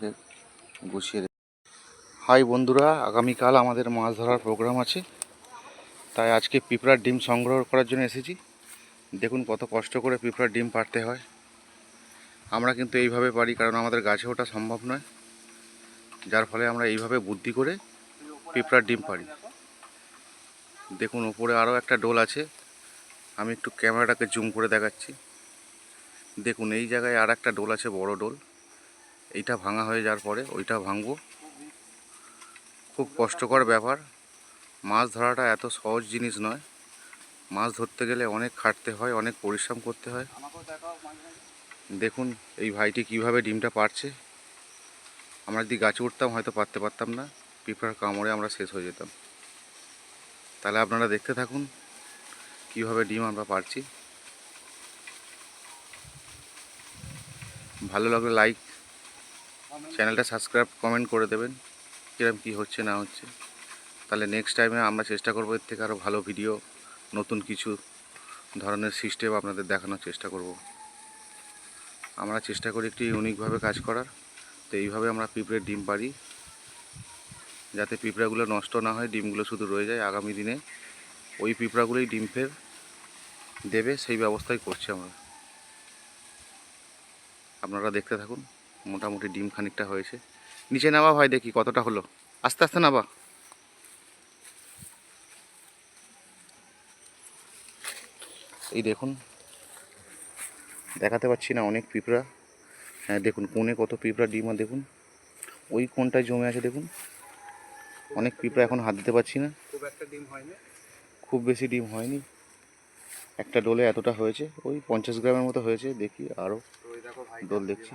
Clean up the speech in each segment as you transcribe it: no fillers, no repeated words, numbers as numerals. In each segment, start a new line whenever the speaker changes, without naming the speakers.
জালটাকে গুছিয়ে রেখে। হাই বন্ধুরা, আগামীকাল আমাদের মাছ ধরার প্রোগ্রাম আছে, তাই আজকে পিঁপড়ার ডিম সংগ্রহ করার জন্য এসেছি। দেখুন কত কষ্ট করে পিঁপড়ার ডিম পাড়তে হয়। আমরা কিন্তু এইভাবে পারি, কারণ আমাদের গাছে ওঠা সম্ভব নয়, যার ফলে আমরা এইভাবে বুদ্ধি করে পিঁপড়ার ডিম পাড়ি। দেখুন উপরে আরও একটা ডোল আছে, আমি একটু ক্যামেরাটাকে জুম করে দেখাচ্ছি। দেখুন এই জায়গায় আর একটা ডোল আছে, বড় ডোল। এইটা ভাঙা হয়ে যাওয়ার পরে ওইটা ভাঙবো। খুব কষ্টকর ব্যাপার। মাছ ধরাটা এত সহজ জিনিস নয়। মাছ ধরতে গেলে অনেক খাটতে হয়, অনেক পরিশ্রম করতে হয়। দেখুন এই ভাইটি কিভাবে ডিমটা পাড়ছে। আমরা যদি গাছে উঠতাম হয়তো পারতে পারতাম না, পিঁপড়ার কামড়ে আমরা শেষ হয়ে যেতাম। তাহলে আপনারা দেখতে থাকুন কিভাবে ডিম আমরা পাড়ছি। ভালো লাগলে লাইক, চ্যানেলটা সাবস্ক্রাইব, কমেন্ট করে দেবেন কিরকম কী হচ্ছে না হচ্ছে। তাহলে নেক্সট টাইমে আমরা চেষ্টা করবো এর থেকে আরও ভালো ভিডিও, নতুন কিছু ধরনের সিস্টেম আপনাদের দেখানোর চেষ্টা করব। আমরা চেষ্টা করি একটি ইউনিকভাবে কাজ করার। তো এইভাবে আমরা পিঁপড়ের ডিম পাড়ি, যাতে পিঁপড়াগুলো নষ্ট না হয়, ডিমগুলো শুধু রয়ে যায়। আগামী দিনে ওই পিঁপড়াগুলোই ডিম ফের দেবে, সেই ব্যবস্থাই করছি আমরা। আপনারা দেখতে থাকুন। মোটামুটি ডিম খানিকটা হয়েছে। নিচে নামা ভাই, দেখি কতটা হলো। আস্তে আস্তে নামা। এই দেখুন, দেখাতে পাচ্ছি না, অনেক পিঁপড়া। হ্যাঁ দেখুন কোণে কত পিঁপড়া ডিম, আর দেখুন ওই কোণটায় জমে আছে। দেখুন অনেক পিঁপড়া, এখন হাত দিতে পারছি না। খুব বেশি ডিম হয়নি, একটা ডোলে এতটা হয়েছে, ওই 50 গ্রামের মতো হয়েছে। দেখি আরও ডোল দেখছি।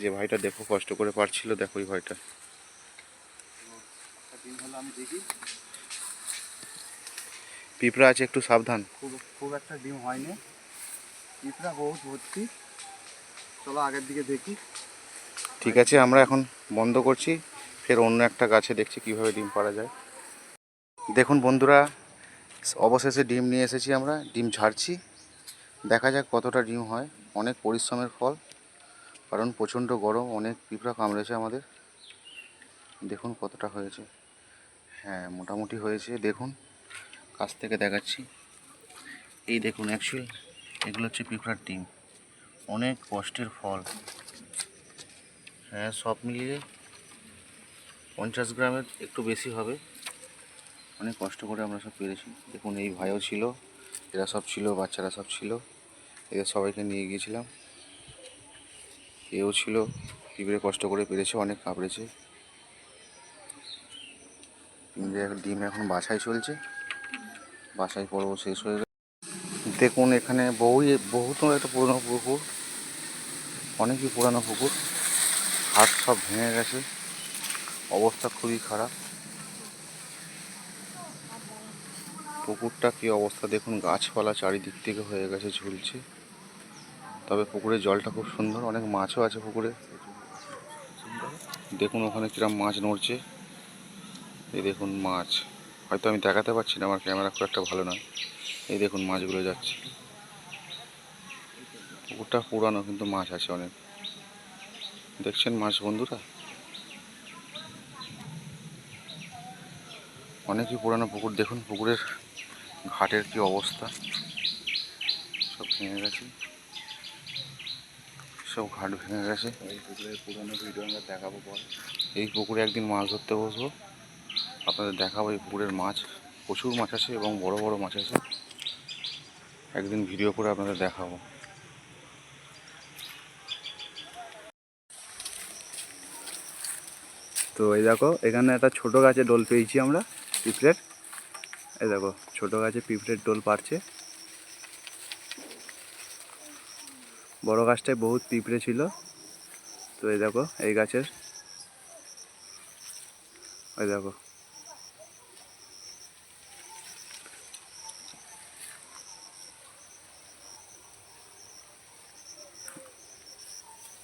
যে ভাইটা দেখো কষ্ট করে পারছিল, দেখো ওই ভাইটা। পিঁপড়া আছে, একটু সাবধান।
খুব একটা ডিম হয়নি, পিঁপড়া বহুত ভর্তি। চলো আগের দিকে দেখি।
ঠিক আছে, আমরা এখন বন্ধ করছি, ফের অন্য একটা গাছে দেখছি কিভাবে ডিম পাড়া যায়। দেখুন বন্ধুরা, অবশেষে ডিম নিয়ে এসেছি আমরা, ডিম ঝাড়ছি। দেখা যাক কতটা ডিম হয়। অনেক পরিশ্রমের ফল, কারণ প্রচণ্ড গরম, অনেক পিঁপড়া কামড়েছে আমাদের। দেখুন কতটা হয়েছে। হ্যাঁ মোটামুটি হয়েছে। দেখুন কাছ থেকে দেখাচ্ছি। এই দেখুন, অ্যাকচুয়ালি এগুলো হচ্ছে পিঁপড়ার ডিম। অনেক কষ্টের ফল। হ্যাঁ সব মিলিয়ে 50 গ্রামের একটু বেশি হবে। অনেক কষ্ট করে আমরা সব পেরেছি। দেখুন এই ভাইও ছিল, এরা সব ছিল, বাচ্চারা সব ছিল। এদের সবাইকে নিয়ে গিয়েছিলাম। এও ছিল, পিঁপড়ে কষ্ট করে পেরেছে, অনেক কামড়েছে। ডিম এখন বাছাই চলছে, বাছাই পর্ব শেষ হয়ে গেছে। দেখুন এখানে বহুত একটা পুরনো পুকুর, অনেকই পুরানো পুকুর। হাত সব ভেঙে গেছে, অবস্থা খুবই খারাপ। পুকুরটা কী অবস্থা দেখুন, গাছপালা চারিদিক থেকে হয়ে গেছে, ঝুলছে। তবে পুকুরের জলটা খুব সুন্দর, অনেক মাছও আছে পুকুরে। দেখুন ওখানে কিরম মাছ নড়ছে। এই দেখুন মাছ, হয়তো আমি দেখাতে পারছি না, আমার ক্যামেরা খুব একটা ভালো নয়। এই দেখুন মাছগুলো যাচ্ছে। পুকুরটা পুরানো কিন্তু মাছ আছে অনেক। দেখছেন মাছ বন্ধুরা, অনেকই পুরানো পুকুর। দেখুন পুকুরের ঘাটের কি অবস্থা, সব ভেঙে গেছে, সব ঘাট ভেঙে গেছে। এই পুকুরের পুরানো ভিডিও আমরা দেখাবো পরে। এই পুকুরে একদিন মাছ ধরতে বসবো, আপনাদের দেখাবো এই পুকুরের মাছ। প্রচুর মাছ আছে এবং বড় বড় মাছ আছে, একদিন ভিডিও করে আপনাদের দেখাবো।
তো এই দেখো এখানে একটা ছোট গাছে ডোল পেয়েছি আমরা পিঁপড়ের। এই দেখো ছোট গাছে পিঁপড়ের ডোল পারছে। বড় গাছটায় বহুত পিঁপড়ে ছিল। তো এই দেখো এই গাছের, এই দেখো